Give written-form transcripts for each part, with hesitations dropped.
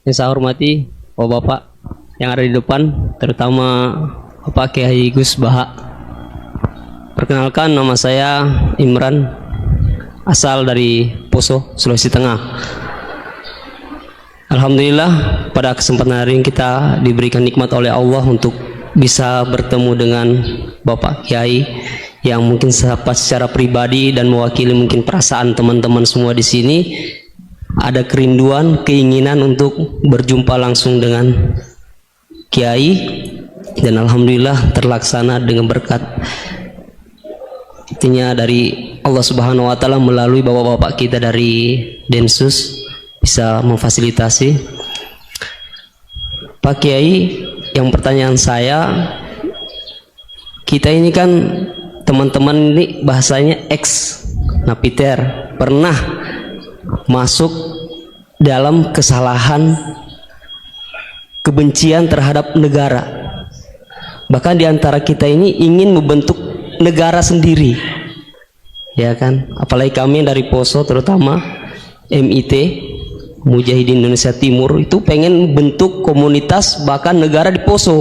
Yang saya hormati Bapak-bapak yang ada di depan, terutama Bapak Kiai Gus Baha. Perkenalkan, nama saya Imran, asal dari Poso, Sulawesi Tengah. Alhamdulillah pada kesempatan hari ini kita diberikan nikmat oleh Allah untuk bisa bertemu dengan Bapak Kiai yang mungkin secara pribadi dan mewakili mungkin perasaan teman-teman semua di sini. Ada kerinduan, keinginan untuk berjumpa langsung dengan Kiai, dan alhamdulillah terlaksana dengan berkat artinya dari Allah Subhanahu wa taala melalui bapak-bapak kita dari Densus bisa memfasilitasi. Pak Kiai, yang pertanyaan saya, kita ini kan teman-teman ini bahasanya ex napiter, pernah masuk dalam kesalahan kebencian terhadap negara, bahkan diantara kita ini ingin membentuk negara sendiri, ya kan? Apalagi kami dari Poso, terutama MIT Mujahidin Indonesia Timur, itu pengen bentuk komunitas bahkan negara di Poso,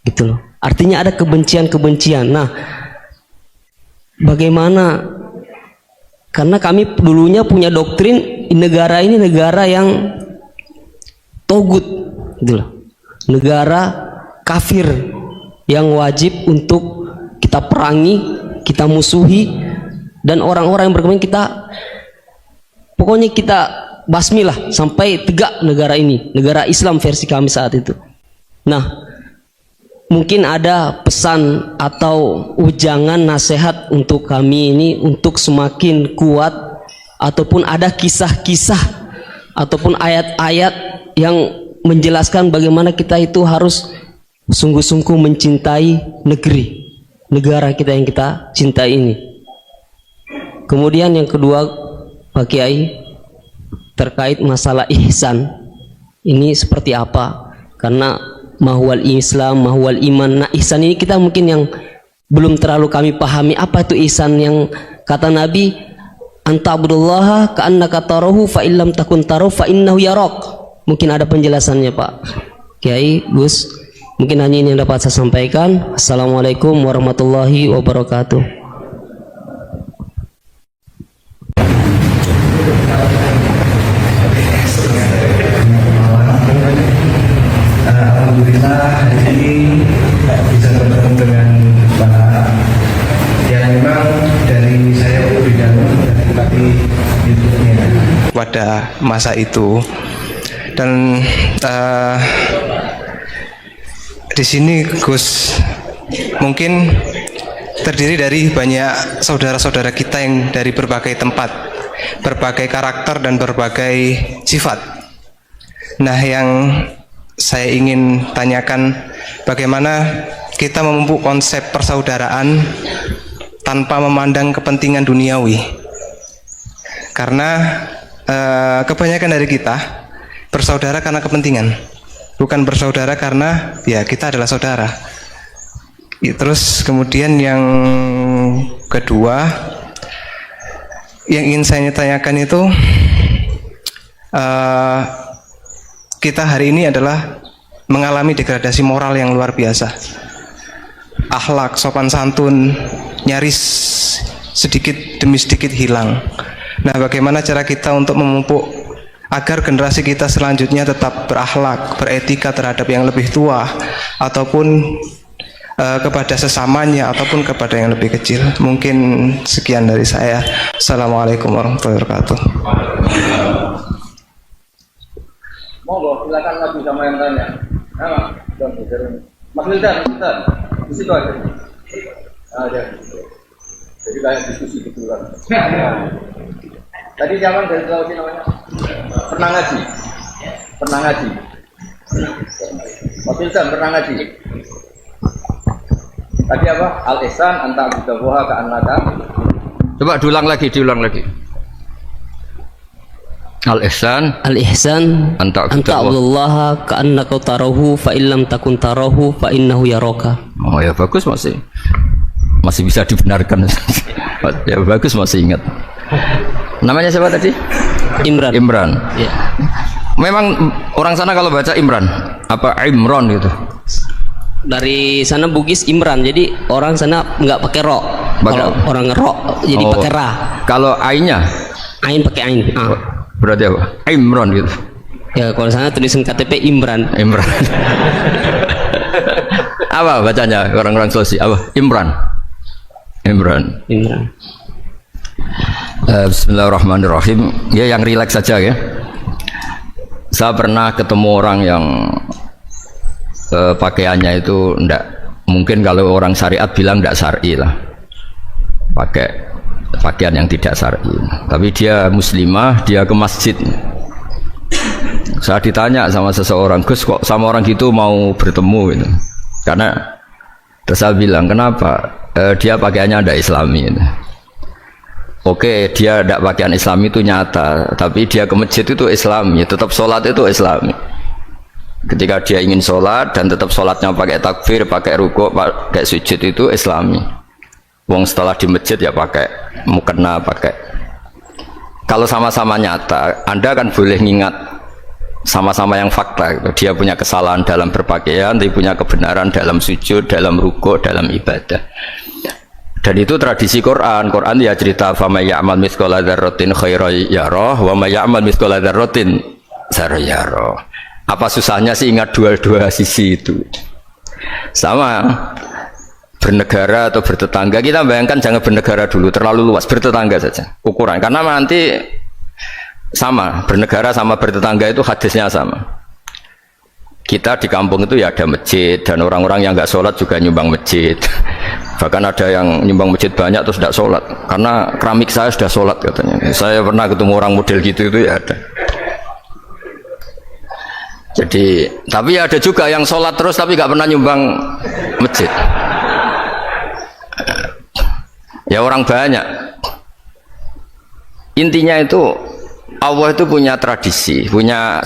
gitu loh. Artinya ada kebencian-kebencian. Nah, bagaimana? Karena kami dulunya punya doktrin negara ini negara yang togut, gitu loh. Negara kafir yang wajib untuk kita perangi, kita musuhi, dan orang-orang yang berkembang kita, pokoknya kita basmilah sampai tegak negara ini, negara Islam versi kami saat itu. Nah, mungkin ada pesan atau ujangan nasihat untuk kami ini untuk semakin kuat, ataupun ada kisah-kisah ataupun ayat-ayat yang menjelaskan bagaimana kita itu harus sungguh-sungguh mencintai negeri, negara kita yang kita cintai ini. Kemudian yang kedua, Pak Kiai, terkait masalah ihsan ini seperti apa? Karena mahwal Islam, mahwal iman. Nah, ihsan ini kita mungkin yang belum terlalu kami pahami. Apa itu ihsan yang kata Nabi, anta'budullaha ka'annaka tarahu fa illam takun tarahu fa innahu yarak. Mungkin ada penjelasannya, Pak Kiai, Gus. Mungkin hanya ini yang dapat saya sampaikan. Assalamualaikum warahmatullahi wabarakatuh. Alhamdulillah hari ini bisa bertemu dengan Bapak yang memang dari saya berbeda dari YouTube-nya pada masa itu, dan di sini Gus mungkin terdiri dari banyak saudara-saudara kita yang dari berbagai tempat, berbagai karakter dan berbagai sifat. Nah, yang saya ingin tanyakan, bagaimana kita memupuk konsep persaudaraan tanpa memandang kepentingan duniawi, karena kebanyakan dari kita bersaudara karena kepentingan, bukan bersaudara karena ya kita adalah saudara. Terus kemudian yang kedua yang ingin saya tanyakan itu, kita hari ini adalah mengalami degradasi moral yang luar biasa. Akhlak, sopan santun nyaris sedikit demi sedikit hilang. Nah, bagaimana cara kita untuk memupuk agar generasi kita selanjutnya tetap berakhlak, beretika terhadap yang lebih tua, ataupun kepada sesamanya, ataupun kepada yang lebih kecil. Mungkin sekian dari saya. Assalamualaikum warahmatullahi wabarakatuh. Monggo, silakan maju sama yang tanya. Nama, Mas Wildan, di situ aja. Ada. Jadi kayak diskusi gitu kan. Tadi zaman dari Sulawesi namanya pernah ngaji. Mas Wildan pernah ngaji. Tadi apa? Al-ihsan anta bidawaha ka'annaka. Coba diulang lagi. Al-ihsan anta abdullaha ka'annaka tarahu fa illam takun tarahu fa innahu yaraka. Oh ya, bagus, masih bisa dibenarkan. Ya bagus, masih ingat. Namanya siapa tadi? Imran. Imran. Ya. Memang orang sana kalau baca Imran apa Imron gitu. Dari sana Bugis Imran, jadi orang sana nggak pakai ro. Kalau orang ro jadi pakai ra. Kalau ainnya Ain pakai ain. berarti apa? Imron gitu. Ya kalau sana tulisan KTP Imran. Imran. Apa bacanya orang-orang Sulawesi? Apa? Imran. Imran. Imran. Bismillahirrahmanirrahim. Ya yang rileks saja ya. Saya pernah ketemu orang yang pakaiannya itu ndak, mungkin kalau orang syariat bilang ndak syar'i lah, pakai pakaian yang tidak syar'i, tapi dia muslimah, dia ke masjid. Saya ditanya sama seseorang, Gus kok sama orang gitu mau bertemu gitu, karena terus saya bilang kenapa, dia pakaiannya ndak islami gitu. Oke, dia ndak pakaian islami itu nyata, tapi dia ke masjid itu islami, tetap sholat itu islami. Ketika dia ingin sholat dan tetap sholatnya pakai takbir, pakai rukuk, pakai sujud itu islami. Wong setelah di masjid ya pakai mukena, pakai. Kalau sama-sama nyata, Anda kan boleh ngingat sama-sama yang fakta gitu. Dia punya kesalahan dalam berpakaian, dia punya kebenaran dalam sujud, dalam rukuk, dalam ibadah. Dan itu tradisi Quran. Quran ya cerita fa may ya'mal mithqala dzarratin khairan yarah wa may ya'mal mithqala dzarratin syarran yarah. Apa susahnya sih ingat dua-dua sisi itu? Sama bernegara atau bertetangga, kita bayangkan jangan bernegara dulu, terlalu luas, bertetangga saja ukuran, karena nanti sama, bernegara sama bertetangga itu hadisnya sama. Kita di kampung itu ya ada masjid, dan orang-orang yang nggak sholat juga nyumbang masjid. Bahkan ada yang nyumbang masjid banyak terus tidak sholat, karena keramik saya sudah sholat katanya. Saya pernah ketemu orang model gitu itu ya ada. Jadi, tapi ada juga yang sholat terus tapi nggak pernah nyumbang masjid. Ya orang banyak. Intinya itu Allah itu punya tradisi, punya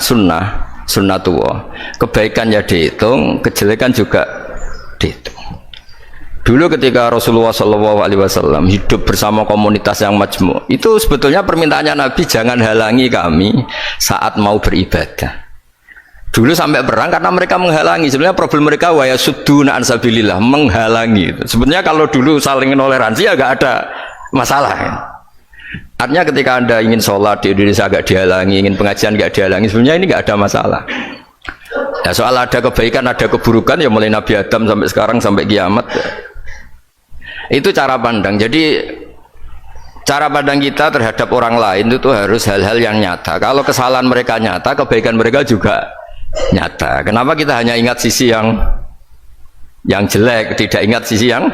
sunnatullah. Kebaikan ya dihitung, kejelekan juga dihitung. Dulu ketika Rasulullah SAW hidup bersama komunitas yang majmu', itu sebetulnya permintaannya Nabi, jangan halangi kami saat mau beribadah. Dulu sampai perang karena mereka menghalangi. Sebenarnya problem mereka wa yasudduna an sabilillah, menghalangi. Sebenarnya kalau dulu saling toleransi ya nggak ada masalah. Artinya ketika Anda ingin sholat di Indonesia agak dihalangi, ingin pengajian nggak dihalangi, sebenarnya ini nggak ada masalah. Ya soal ada kebaikan, ada keburukan ya mulai Nabi Adam sampai sekarang sampai kiamat. Itu cara pandang. Jadi cara pandang kita terhadap orang lain itu harus hal-hal yang nyata. Kalau kesalahan mereka nyata, kebaikan mereka juga nyata. Kenapa kita hanya ingat sisi yang jelek, tidak ingat sisi yang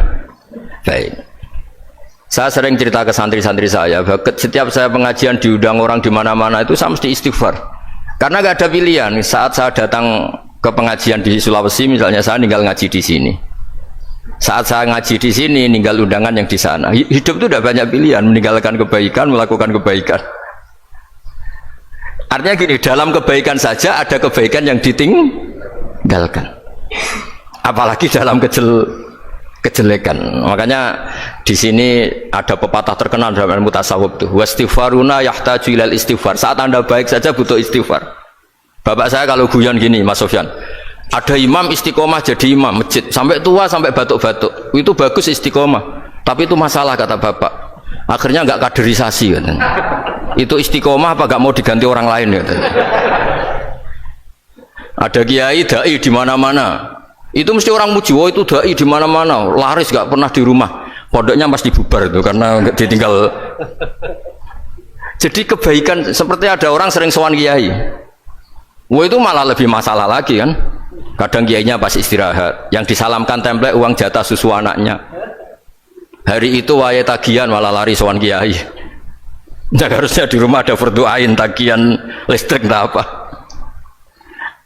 baik? Saya sering cerita ke santri-santri saya, setiap saya pengajian diundang orang di mana-mana itu saya mesti istighfar. Karena nggak ada pilihan. Saat saya datang ke pengajian di Sulawesi, misalnya saya tinggal ngaji di sini. Saat saya ngaji di sini, ninggal undangan yang di sana. Hidup itu tidak banyak pilihan, meninggalkan kebaikan, melakukan kebaikan. Artinya gini, dalam kebaikan saja ada kebaikan yang ditinggalkan. Apalagi dalam kejelekan. Makanya di sini ada pepatah terkenal dalam ilmu tasawuf tuh, wastighfaruna yahtaju ilal istighfar. Saat Anda baik saja butuh istighfar. Bapak saya kalau guyon gini, Mas Sofyan, ada imam istiqomah jadi imam masjid sampai tua sampai batuk-batuk, itu bagus istiqomah, tapi itu masalah kata bapak, akhirnya nggak kaderisasi katanya. Itu istiqomah apa nggak mau diganti orang lain katanya. Ada kiai dai di mana-mana, itu mesti orang muji, oh itu dai di mana-mana, laris nggak pernah di rumah, pondoknya pasti bubar itu karena ditinggal. Jadi kebaikan seperti ada orang sering sowan kiai, wah itu malah lebih masalah lagi kan. Kadang kiainya pas istirahat, yang disalamkan template uang jatah susu anaknya. Hari itu waya tagihan malah lari sowan kiai. Nah, harusnya di rumah ada berdoain tagihan listrik entah apa.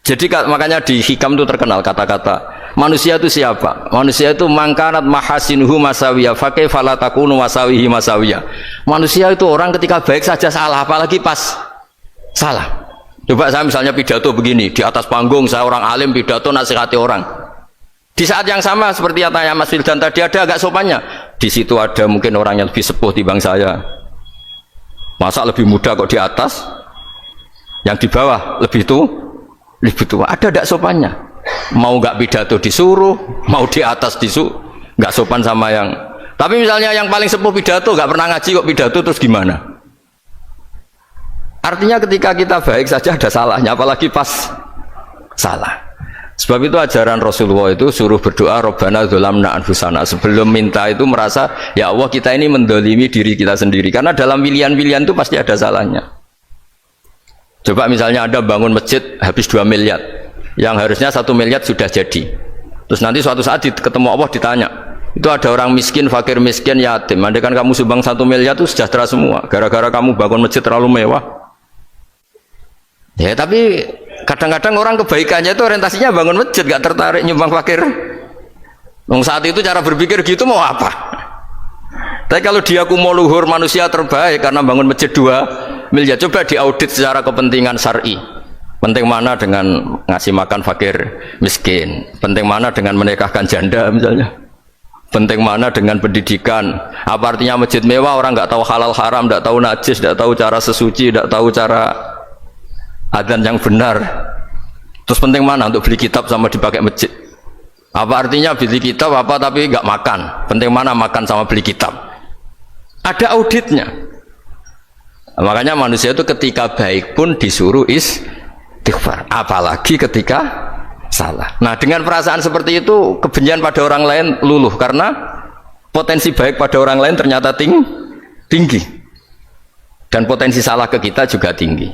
Jadi makanya di hikam itu terkenal kata-kata manusia itu siapa? Manusia itu mangkanat mahasinuhu masawiyah fakai falatakunu masawihi masawiyah. Manusia itu orang ketika baik saja salah, apalagi pas salah. Coba saya misalnya pidato begini, di atas panggung saya orang alim pidato nasihati orang. Di saat yang sama seperti yang tanya Mas Wildan tadi, ada agak sopannya. Di situ ada mungkin orang yang lebih sepuh dibanding saya. Masa lebih muda kok di atas? Yang di bawah lebih tua. Ada tidak sopannya? Mau nggak pidato disuruh, mau di atas disuruh, nggak sopan sama yang. Tapi misalnya yang paling sepuh pidato nggak pernah ngaji kok pidato, terus gimana? Artinya ketika kita baik saja ada salahnya, apalagi pas salah. Sebab itu ajaran Rasulullah itu suruh berdoa Rabbana dzolamna anfusana. Sebelum minta itu merasa ya Allah kita ini mendolimi diri kita sendiri. Karena dalam pilihan-pilihan itu pasti ada salahnya. Coba misalnya Anda bangun masjid habis 2 miliar, yang harusnya 1 miliar sudah jadi. Terus nanti suatu saat ketemu Allah ditanya, itu ada orang miskin, fakir miskin, yatim. Andai kan kamu sumbang 1 miliar itu sejahtera semua. Gara-gara kamu bangun masjid terlalu mewah. Ya tapi kadang-kadang orang kebaikannya itu orientasinya bangun masjid, gak tertarik nyumbang fakir. Saat itu cara berpikir gitu mau apa? Tapi kalau dia kumuluhur manusia terbaik karena bangun masjid 2 miliar, coba diaudit secara kepentingan syar'i. Penting mana dengan ngasih makan fakir miskin? Penting mana dengan menikahkan janda misalnya? Penting mana dengan pendidikan? Apa artinya masjid mewah orang nggak tahu halal haram, nggak tahu najis, nggak tahu cara sesuci, nggak tahu cara adzan yang benar. Terus penting mana untuk beli kitab sama dipakai masjid? Apa artinya beli kitab apa tapi nggak makan? Penting mana makan sama beli kitab? Ada auditnya. Makanya manusia itu ketika baik pun disuruh istighfar, apalagi ketika salah. Nah dengan perasaan seperti itu kebencian pada orang lain luluh karena potensi baik pada orang lain ternyata tinggi dan potensi salah ke kita juga tinggi.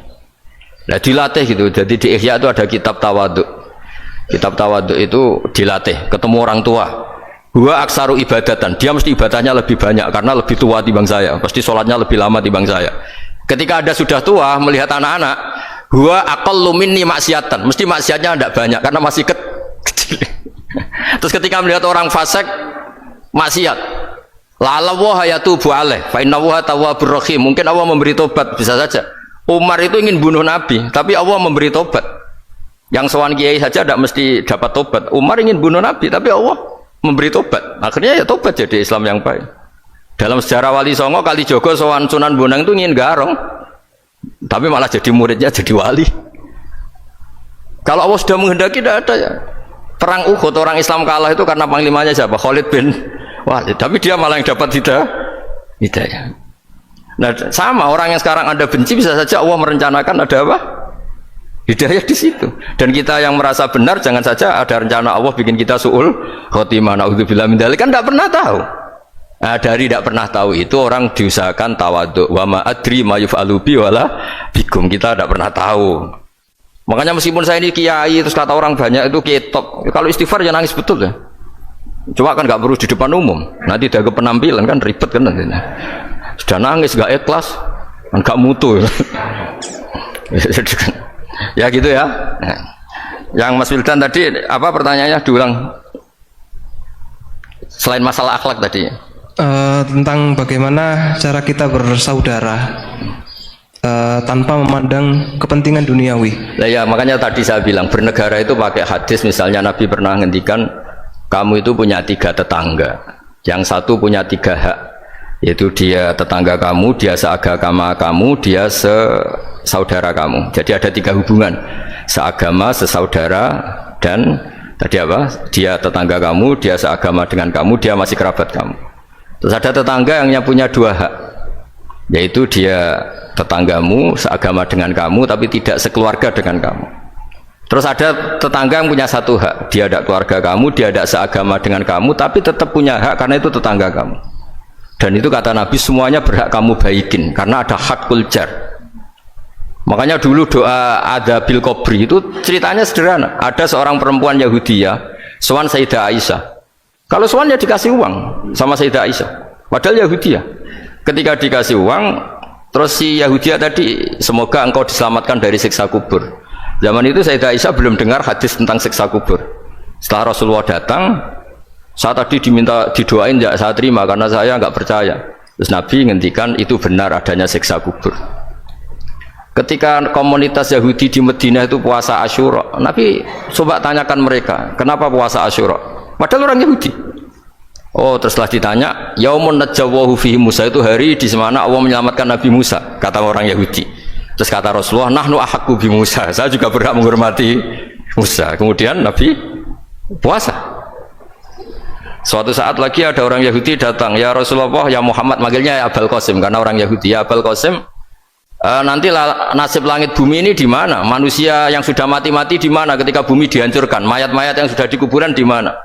Nah dilatih gitu. Jadi di Ihya itu ada kitab tawaduk. Kitab tawaduk itu dilatih ketemu orang tua. Huwa aksaru ibadatan, dia mesti ibadahnya lebih banyak karena lebih tua timbang saya, pasti sholatnya lebih lama timbang saya. Ketika Anda sudah tua melihat anak-anak, huwa aqallu minni maksiatan, mesti maksiatnya tidak banyak karena masih kecil. Terus ketika melihat orang fasik maksiat, la'allahu yatubu alaih fa innahu tawwabur rahim, mungkin Allah memberi tobat, bisa saja. Umar itu ingin bunuh Nabi, tapi Allah memberi tobat. Yang sowan kiai saja tidak mesti dapat tobat. Umar ingin bunuh Nabi, tapi Allah memberi tobat. Akhirnya ya tobat jadi Islam yang baik. Dalam sejarah Wali Songo, Kalijogo sowan Sunan Bonang itu ingin garong, tapi malah jadi muridnya jadi wali. Kalau Allah sudah menghendaki tidak ada ya. Perang Uhud orang Islam kalah itu karena panglimanya siapa? Khalid bin Walid. Tapi dia malah yang dapat hidayah. Nah sama orang yang sekarang Anda benci bisa saja Allah merencanakan ada apa? Hidayah di situ. Dan kita yang merasa benar jangan saja ada rencana Allah bikin kita su'ul khotimah, naudzubillah min dzalik, kan tidak pernah tahu. Nah, dari tidak pernah tahu itu orang diusahakan tawadhu. Wa ma adri ma yuf'alu bi wala bikum, kita tidak pernah tahu. Makanya meskipun saya ini kiai terus kata orang banyak itu ketok, kalau istighfar ya nangis betul ya. Cuma kan nggak perlu di depan umum. Nanti ada penampilan kan ribet kan nanti. Sudah nangis gak ikhlas kan gak mutu ya gitu ya. Yang Mas Wildan tadi apa pertanyaannya diulang selain masalah akhlak tadi? Tentang bagaimana cara kita bersaudara tanpa memandang kepentingan duniawi. Nah, ya makanya tadi saya bilang bernegara itu pakai hadis. Misalnya Nabi pernah ngendikan kamu itu punya 3 tetangga, yang satu punya 3 hak, yaitu dia tetangga kamu, dia seagama kamu, dia sesaudara kamu. Jadi ada 3 hubungan, seagama, sesaudara, dan tadi apa? Dia tetangga kamu, dia seagama dengan kamu, dia masih kerabat kamu. Terus ada tetangga yang punya 2 hak, yaitu dia tetanggamu, seagama dengan kamu, tapi tidak sekeluarga dengan kamu. Terus ada tetangga yang punya 1 hak, dia ada keluarga kamu, dia ada seagama dengan kamu, tapi tetap punya hak karena itu tetangga kamu. Dan itu kata Nabi semuanya berhak kamu baikin karena ada hakul jar. Makanya dulu doa ada bil kubri itu ceritanya sederhana. Ada seorang perempuan Yahudiyah sowan Sayyidah Aisyah. Kalau sowan ya dikasih uang sama Sayyidah Aisyah, padahal Yahudiyah. Ketika dikasih uang, terus si Yahudiyah tadi, semoga engkau diselamatkan dari siksa kubur. Zaman itu Sayyidah Aisyah belum dengar hadis tentang siksa kubur. Setelah Rasulullah datang, saya tadi diminta didoain, ya saya terima karena saya nggak percaya. Terus Nabi ngendikan itu benar adanya siksa kubur. Ketika komunitas Yahudi di Madinah itu puasa Asyura, Nabi coba tanyakan mereka, kenapa puasa Asyura? Padahal orang Yahudi. Oh, terus setelah ditanya, Yaumun najjawahu fihi Musa, itu hari di mana Allah menyelamatkan Nabi Musa, kata orang Yahudi. Terus kata Rasulullah, nahnu ahaqqu bi Musa. Saya juga berhak menghormati Musa. Kemudian Nabi puasa. Suatu saat lagi ada orang Yahudi datang, ya Rasulullah, ya Muhammad, manggilnya ya Abul Qasim karena orang Yahudi. Ya Abul Qasim, nanti nasib langit bumi ini di mana? Manusia yang sudah mati-mati di mana ketika bumi dihancurkan? Mayat-mayat yang sudah di kuburan di mana?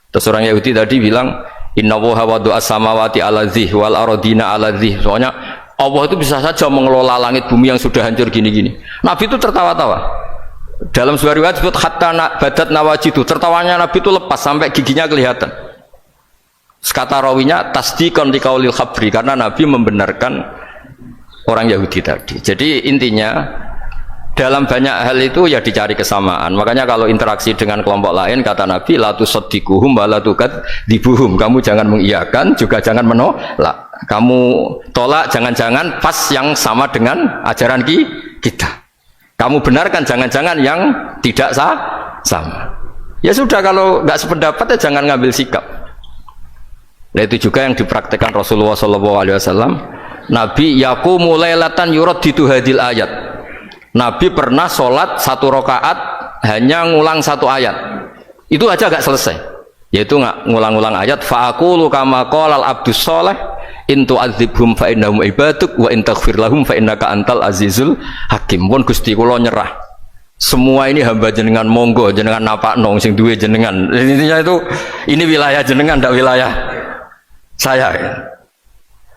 Terus orang Yahudi tadi bilang, Inna woha wadu as-samawati ala dzih wal aradina ala dzih. Soalnya Allah itu bisa saja mengelola langit bumi yang sudah hancur gini-gini. Nabi itu tertawa-tawa. Dalam sebuah riwayat disebut hatta badat nawajidu. Tertawanya Nabi itu lepas sampai giginya kelihatan. Kata rawinya tasdiqan liqaulil khabri, karena Nabi membenarkan orang Yahudi tadi. Jadi intinya dalam banyak hal itu ya dicari kesamaan. Makanya kalau interaksi dengan kelompok lain kata Nabi la tusaddiquhum wa la tukadzibuhum. Kamu jangan mengiyakan juga jangan menolak. Kamu tolak jangan-jangan pas yang sama dengan ajaran kita. Kamu benarkan jangan-jangan yang tidak sama. Ya sudah, kalau nggak sependapat ya jangan ngambil sikap. Nah, itu juga yang dipraktekkan Rasulullah SAW. Nabi yaqumu lailatan yuraddidu hadil ayat. Nabi pernah sholat 1 rakaat hanya ngulang 1 ayat. Itu aja gak selesai. Yaitu ngulang-ngulang ayat. Fa'aqulu kama qalal abdus sholeh in tu'adzibhum fa innahum ibaduk wa in taghfir lahum fa innaka antal azizul hakim. Pun Gusti kula nyerah. Semua ini hamba jenengan, monggo jenengan napakno sing duwe jenengan. Intinya itu ini wilayah jenengan, ndak wilayah saya.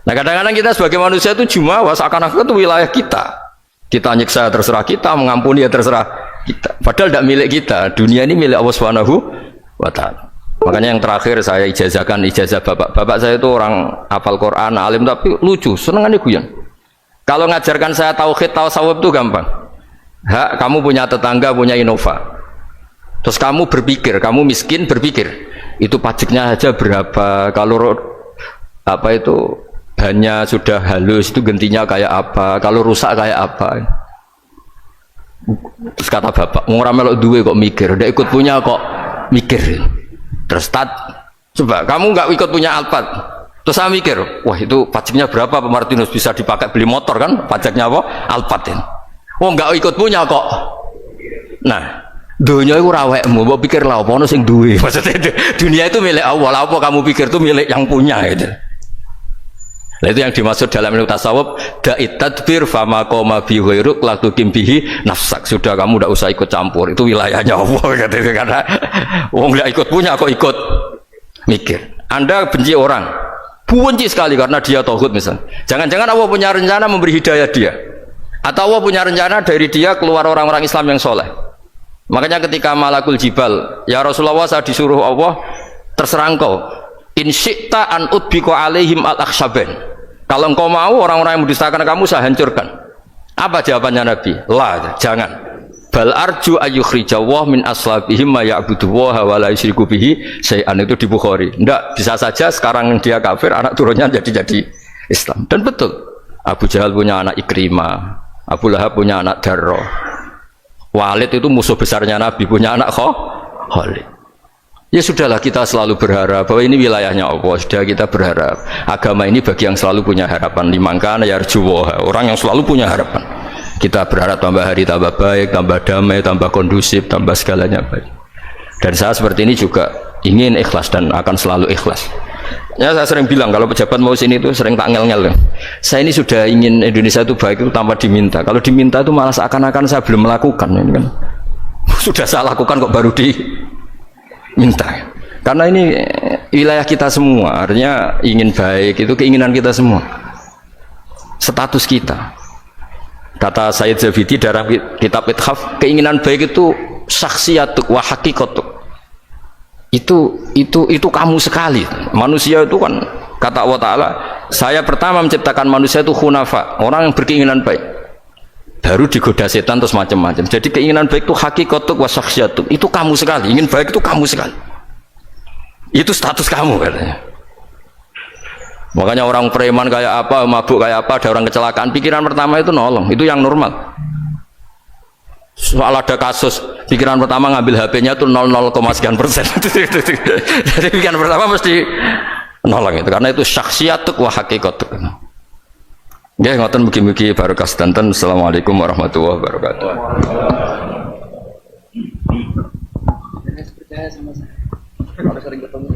Nah, kadang-kadang kita sebagai manusia itu jumawa seakan-akan itu wilayah kita. Kita nyiksa terserah kita, mengampuni ya terserah kita. Padahal tidak milik kita. Dunia ini milik Allah Subhanahu wa taala. Makanya yang terakhir saya ijazahkan ijazah bapak. Bapak saya itu orang hafal Quran, alim tapi lucu, senengannya guyon. Kalau ngajarkan saya tauhid, tasawuf itu gampang. Hak, kamu punya tetangga, punya Innova. Terus kamu berpikir, kamu miskin berpikir, itu pajaknya aja berapa? Kalau apa itu hanya sudah halus itu gantinya kayak apa? Kalau rusak kayak apa? Terus kata bapak, orang melok duwe kok mikir, udah ikut punya kok mikir. Terus coba kamu nggak ikut punya Alphard, terus saya mikir, wah itu pajaknya berapa Pak Martinus, bisa dipakai beli motor kan? Pajaknya apa? Alphard ini. Oh nggak ikut punya kok. Nah, dunia itu rawekmu, mau pikir lah apa sing duwe. Maksudnya dunia itu milik Allah, apa kamu pikir itu milik yang punya itu. Nah, itu yang dimaksud dalam ilmu tasawuf, da'it tadbir fama qoma bi ghairuk la tuqim bihi nafsak. Sudah, kamu tidak usah ikut campur, itu wilayahnya Allah katanya. Karena wong enggak ikut punya kok ikut mikir. Anda benci orang, benci sekali karena dia tauhid misalnya. Jangan-jangan Allah punya rencana memberi hidayah dia, atau Allah punya rencana dari dia keluar orang-orang Islam yang soleh. Makanya ketika malakul jibal, ya Rasulullah, saya disuruh Allah, terserah engkau, in syi'ta an udbiko alaihim al-akhshaban. Kalau engkau mau orang-orang yang mendustakan kamu saya hancurkan. Apa jawabannya Nabi? La, jangan. Bal arju ayyukhrijawah min aslabihim ma ya'budu wa la yusyriku bihi syai'an. Itu di Bukhari. Enggak, bisa saja sekarang dia kafir, anak turunnya jadi Islam. Dan betul, Abu Jahal punya anak Ikrimah, Abu Lahab punya anak Darro, Walid itu musuh besarnya Nabi punya anak Khalid. Ya sudahlah, kita selalu berharap bahwa ini wilayahnya Allah. Sudah, kita berharap agama ini bagi yang selalu punya harapan. Limangkana yarjuwa, orang yang selalu punya harapan. Kita berharap tambah hari tambah baik, tambah damai, tambah kondusif, tambah segalanya baik. Dan saya seperti ini juga ingin ikhlas dan akan selalu ikhlas. Ya, saya sering bilang kalau pejabat mau sini itu sering tak ngel-ngel. Saya ini sudah ingin Indonesia itu baik itu tanpa diminta. Kalau diminta itu malah seakan-akan saya belum melakukan. Ini kan sudah saya lakukan kok baru minta. Karena ini wilayah kita semua, artinya ingin baik itu keinginan kita semua, status kita. Kata Sayyid Zabidi dalam kitab Ithaf, keinginan baik itu syakhsiyatuk wa hakikatuk. Itu kamu sekali. Manusia itu kan kata Allah Ta'ala, saya pertama menciptakan manusia itu khunafa, orang yang berkeinginan baik. Baru digoda setan terus macam-macam. Jadi keinginan baik itu hakikatuk wa syakhsiyatuk. Itu kamu sekali. Ingin baik itu kamu sekali. Itu status kamu katanya. Makanya orang preman kayak apa, mabuk kayak apa, ada orang kecelakaan, pikiran pertama itu nolong. Itu yang normal. Soal ada kasus, pikiran pertama ngambil HP-nya itu 0,sekian%. Jadi pikiran pertama mesti nolong itu. Karena itu syakhsiyatuk wa hakikatuk. Nggih ngoten mugi-mugi barokah sedanten. Assalamualaikum warahmatullahi wabarakatuh. Percaya sama saya. Kalau sering ketemu.